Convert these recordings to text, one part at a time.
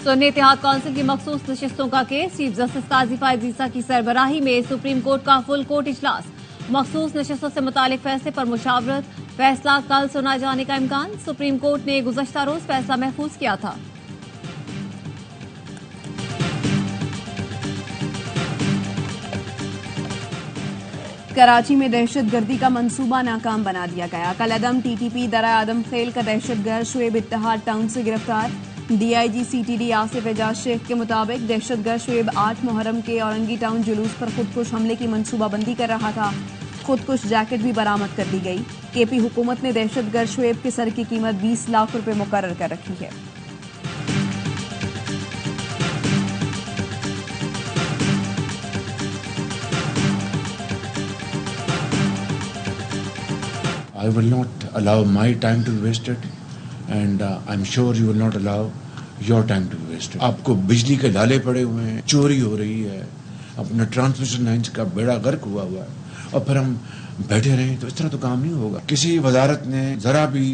सुन्नी इत्तेहाद council की मखसूस नशिस्तों का केस। चीफ जस्टिस काजी फायद ईसा की सरबराही में सुप्रीम कोर्ट का फुल कोर्ट इजलास। मखसूस नशिस्तों से मुतालिक फैसले पर मुशावरत। फैसला कल सुना जाने का इम्कान। सुप्रीम कोर्ट ने गुज़श्ता रोज फैसला महफूज किया था। कराची में दहशतगर्दी का मंसूबा नाकाम बना दिया गया। कलअदम टीटीपी दरा आदम खेल का दहशतगर्द शुएब इत्तेहाद टाउन से गिरफ्तार। डीआईजी सीटीडी आसिफ एजाज शेख के मुताबिक दहशतगर्द शुएब 8 मुहर्रम के औरंगी टाउन जुलूस पर खुदकुश हमले की मंसूबाबंदी कर रहा था। खुदकुश जैकेट भी बरामद कर दी गई। केपी हुकूमत ने दहशतगर्द शुएब के सर की कीमत 20 लाख रुपए मुकर्रर कर रखी है। I will not allow my time to be wasted and I'm sure you will not allow your time to be wasted. आपको बिजली के लाले पड़े हुए हैं, चोरी हो रही है, अपना ट्रांसमिशन लाइन्स का बेड़ा गर्क हुआ है और फिर हम बैठे रहें तो इस तरह तो काम नहीं होगा। किसी वजारत ने जरा भी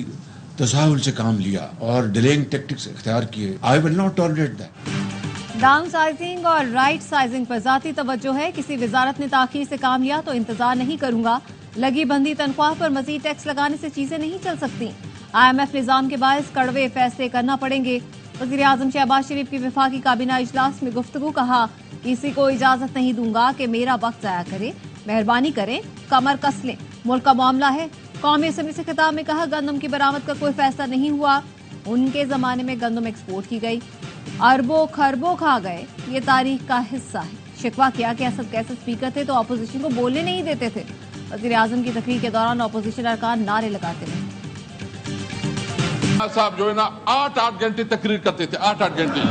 तसाहुल से काम लिया और डिलेइंग टैक्टिक्स इख्तियार किए, I will not tolerate that. Down sizing और राइट साइजिंग पर जाती तवज्जो है। किसी वजारत ने ताखीर से काम लिया तो इंतजार नहीं करूंगा। लगी बंदी तनख्वाह पर मजीद टैक्स लगाने से चीजें नहीं चल सकती। IMF निजाम के बायस कड़वे फैसले करना पड़ेंगे। वजीर आजम शहबाज शरीफ की वफाकी काबीना इजलास में गुफ्तगू। कहा, किसी को इजाजत नहीं दूंगा कि मेरा वक्त जाया करे। मेहरबानी करें, कमर कस लें, मुल्क का मामला है। कौमी असम्बली से खिताब में कहा, गंदम की बरामद का कोई फैसला नहीं हुआ। उनके जमाने में गंदम एक्सपोर्ट की गई, अरबों खरबों खा गए, ये तारीख का हिस्सा है। शिकवा किया कि असद कैसे स्पीकर थे तो अपोजिशन को बोलने नहीं देते थे। वज़ीर आज़म की तकरीर के दौरान अपोजिशन अरकान नारे लगाते रहे। साहब जो है ना 8-8 घंटे तकरीर करते थे, 8-8 घंटे।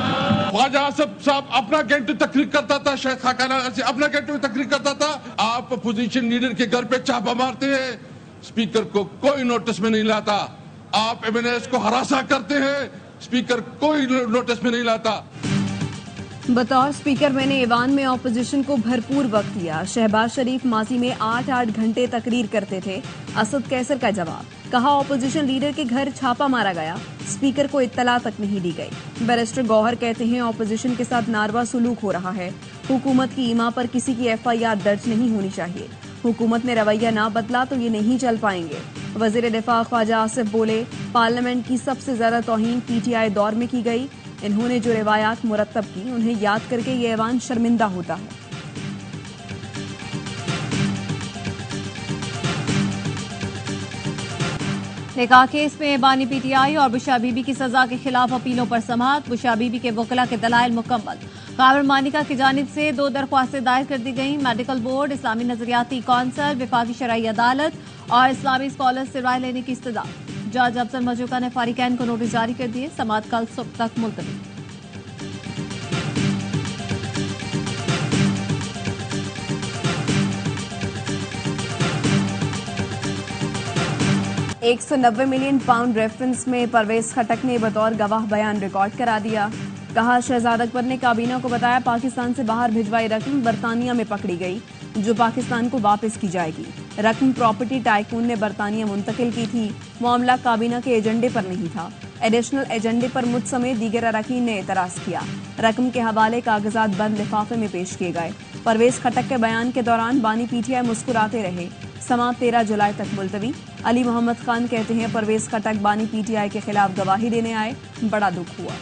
ख्वाजा आसिफ साहब अपना घंटे तकरीर करता था, शेख खाकाना अपना घंटे में तकरीर करता था। आप अपोजिशन लीडर के घर पे छापा मारते हैं, स्पीकर को कोई नोटिस में नहीं लाता। आप एमएनएस को हरासा करते हैं, स्पीकर कोई नोटिस में नहीं लाता। बतौर स्पीकर मैंने ईवान में ऑपोजिशन को भरपूर वक्त दिया। शहबाज शरीफ माजी में 8-8 घंटे तकरीर करते थे। असद कैसर का जवाब। कहा, ऑपोजिशन लीडर के घर छापा मारा गया, स्पीकर को इत्तला तक नहीं दी गई। बैरिस्टर गौहर कहते हैं, ऑपोजिशन के साथ नारवा सुलूक हो रहा है। हुकूमत की ईमा पर किसी की FIR दर्ज नहीं होनी चाहिए। हुकूमत ने रवैया ना बदला तो ये नहीं चल पाएंगे। वजीर दिफा ख्वाजा आसिफ बोले, पार्लियामेंट की सबसे ज्यादा तौहीन PTI दौर में की गई। इन्होंने जो रिवायात मुरत्तब की उन्हें याद करके ये ऐवान शर्मिंदा होता है। निकाह केस में बानी PTI और बुशा बीबी की सजा के खिलाफ अपीलों पर समाअत। बुशा बीबी के वकला के दलाइल मुकम्मल। काबिल मानिका की जानिब से 2 दरख्वास्तें दायर कर दी गई। मेडिकल बोर्ड, इस्लामी नजरियाती कौंसल, विफाकी शरई अदालत और इस्लामी स्कॉलर्स से राय लेने की इस्तदा। जज अफजल मजूका ने फारिकैन को नोटिस जारी कर दिए। समाअत कल सुबह तक मुलतवी। £190 मिलियन रेफरेंस में परवेज खटक ने बतौर गवाह बयान रिकॉर्ड करा दिया। कहा, शहजाद अकबर ने काबीना को बताया पाकिस्तान से बाहर भिजवाई रकम बरतानिया में पकड़ी गई, जो पाकिस्तान को वापस की जाएगी। रकम प्रॉपर्टी टाइकून ने बरतानिया मुंतकिल की थी। मामला काबीना के एजेंडे पर नहीं था। एडिशनल एजेंडे पर मुझ समेत दीगर अरकान ने एतराज किया। रकम के हवाले कागजात बंद लिफाफे में पेश किए गए। परवेज खटक के बयान के दौरान बानी PTI मुस्कुराते रहे। समाअत 13 जुलाई तक मुलतवी। अली मोहम्मद खान कहते हैं, परवेज खटक बानी PTI के खिलाफ गवाही देने आए, बड़ा दुख हुआ।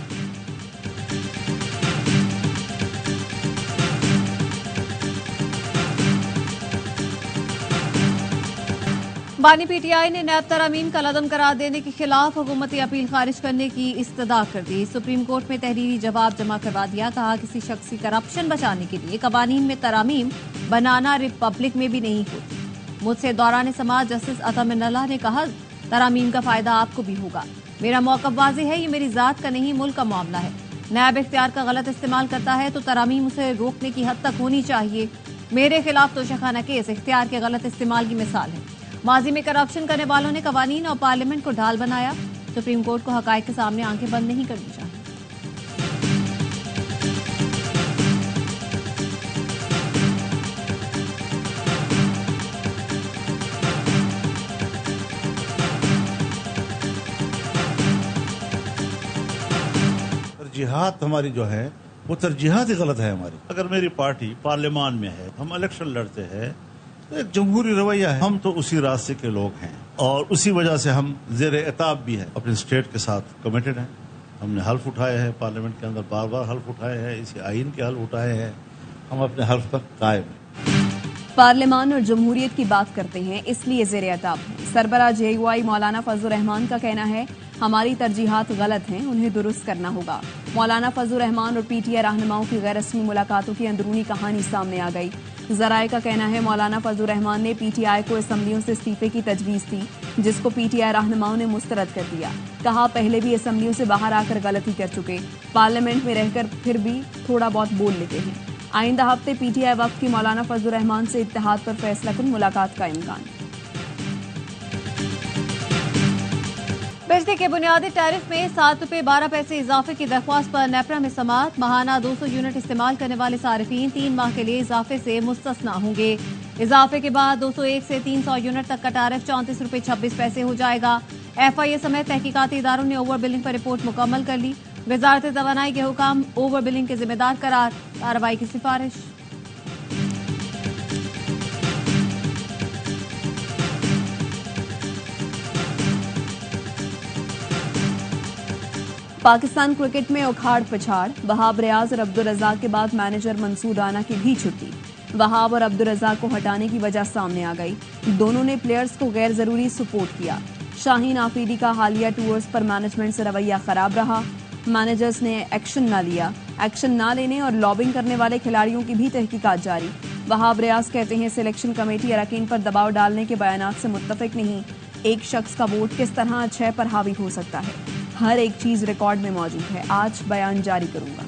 बानी PTI ने नैब तरामीम का लदम करार देने के खिलाफ हुकूमती अपील खारिज करने की इस्तदा कर दी। सुप्रीम कोर्ट में तहरीरी जवाब जमा करवा दिया। कहा, किसी शख्स की करप्शन बचाने के लिए कवानीन में तरामीम बनाना रिपब्लिक में भी नहीं होती। मुझसे दौरान समाज जस्टिस अता मिन्नल्लाह ने कहा, तरामीम का फायदा आपको भी होगा। मेरा मौक़िफ़ वाज़ेह है, ये मेरी जात का नहीं मुल्क का मामला है। नैब इख्तियार का गलत इस्तेमाल करता है तो तरामीम उसे रोकने की हद तक होनी चाहिए। मेरे खिलाफ तोशाखाना केस इख्तियार के गलत इस्तेमाल की मिसाल है। माजी में करप्शन करने वालों ने कवानीन और पार्लियामेंट को ढाल बनाया। सुप्रीम कोर्ट को हकायक के सामने आंखें बंद नहीं करनी चाहिए। तरजीहात हमारी जो है वो तरजीहात ही गलत है हमारी। अगर मेरी पार्टी पार्लियामान में है, हम इलेक्शन लड़ते हैं, तो एक जमहूरी रवैया है, हम तो उसी रास्ते के लोग हैं और उसी वजह से हम ज़ेरे एताब भी है, अपने स्टेट के साथ कमिटेड हैं। हमने हल्फ उठाए हैं पार्लियामेंट के अंदर, बार बार हल्फ उठाए हैं, इसी आइन के हल्फ उठाए हैं, हम अपने हल्फ पर कायम हैं। पार्लियामान और जमहूरियत की बात करते हैं, इसलिए ज़ेरे एताब हैं। सरबराह JUI मौलाना फजलुर रहमान का कहना है हमारी तरजीहात गलत हैं, उन्हें दुरुस्त करना होगा। मौलाना फजलुर रहमान और PTI रहनुमाओं की गैर रस्मी मुलाकातों की अंदरूनी कहानी सामने आ गई। जराए का कहना है मौलाना फजलुर रहमान ने PTI को असम्बलियों से इस्तीफे की तजवीज़ दी, जिसको PTI रहनुमाओं ने मुस्तरद कर दिया। कहा पहले भी असम्बलियों से बाहर आकर गलती कर चुके, पार्लियामेंट में रहकर फिर भी थोड़ा बहुत बोल लेते हैं। आइंदा हफ्ते PTI वक्त की मौलाना फजलुर रहमान से इत्तेहाद पर फैसलाकुन मुलाकात का इम्कान। बिजली के बुनियादी टैरिफ में 7 रुपये 12 पैसे इजाफे की दरख्वास्त पर नेपरा में समाअत। माहाना 200 यूनिट इस्तेमाल करने वाले सारिफीन 3 माह के लिए इजाफे से मुस्तस्ना होंगे। इजाफे के बाद 201 से 300 यूनिट तक का टैरिफ 34 रुपये 26 पैसे हो जाएगा। FIA समेत तहकीकाती इदारों ने ओवर बिलिंग पर रिपोर्ट मुकम्मल कर ली। वजारत तवानाई के हुकाम ओवर बिलिंग के जिम्मेदार करार, कार्रवाई की सिफारिश। पाकिस्तान क्रिकेट में उखाड़ पछाड़, वहाब रियाज और अब्दुल रज़ाक के बाद मैनेजर मंसूर राना की भी छुट्टी। वहाब और अब्दुल रज़ाक को हटाने की वजह सामने आ गई, दोनों ने प्लेयर्स को गैर जरूरी सपोर्ट किया। शाहीन आफरीदी का हालिया टूर्स पर मैनेजमेंट से रवैया खराब रहा, मैनेजर्स ने एक्शन न लिया। एक्शन न लेने और लॉबिंग करने वाले खिलाड़ियों की भी तहकीकात जारी। वहाब रियाज कहते हैं सिलेक्शन कमेटी अरकान पर दबाव डालने के बयानात से मुत्तफिक नहीं। एक शख्स का वोट किस तरह 6 पर हावी हो सकता है, हर एक चीज रिकॉर्ड में मौजूद है, आज बयान जारी करूंगा।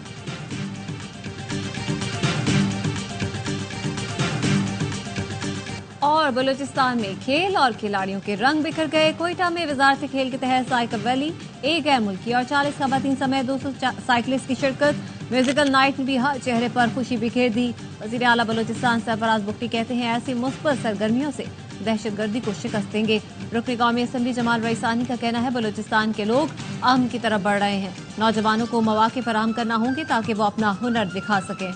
और बलूचिस्तान में खेल और खिलाड़ियों के रंग बिखर गए। कोयटा में वजारत खेल के तहत साइकिल रैली, एक गैर मुल्की और 40 खवातीन समेत 200 साइकिलिस्ट की शिरकत। म्यूजिकल नाइट में भी हर चेहरे पर खुशी बिखेर दी। वजीर आला बलूचिस्तान सरफराज बुख्ती कहते हैं ऐसी मुस्बत सरगर्मियों से दहशतगर्दी को शिकस्त देंगे। रुकन कौमी असम्बली जमाल रईसानी का कहना है बलूचिस्तान के लोग अमन की तरफ बढ़ रहे हैं, नौजवानों को मौके फराहम करना होंगे ताकि वो अपना हुनर दिखा सकें।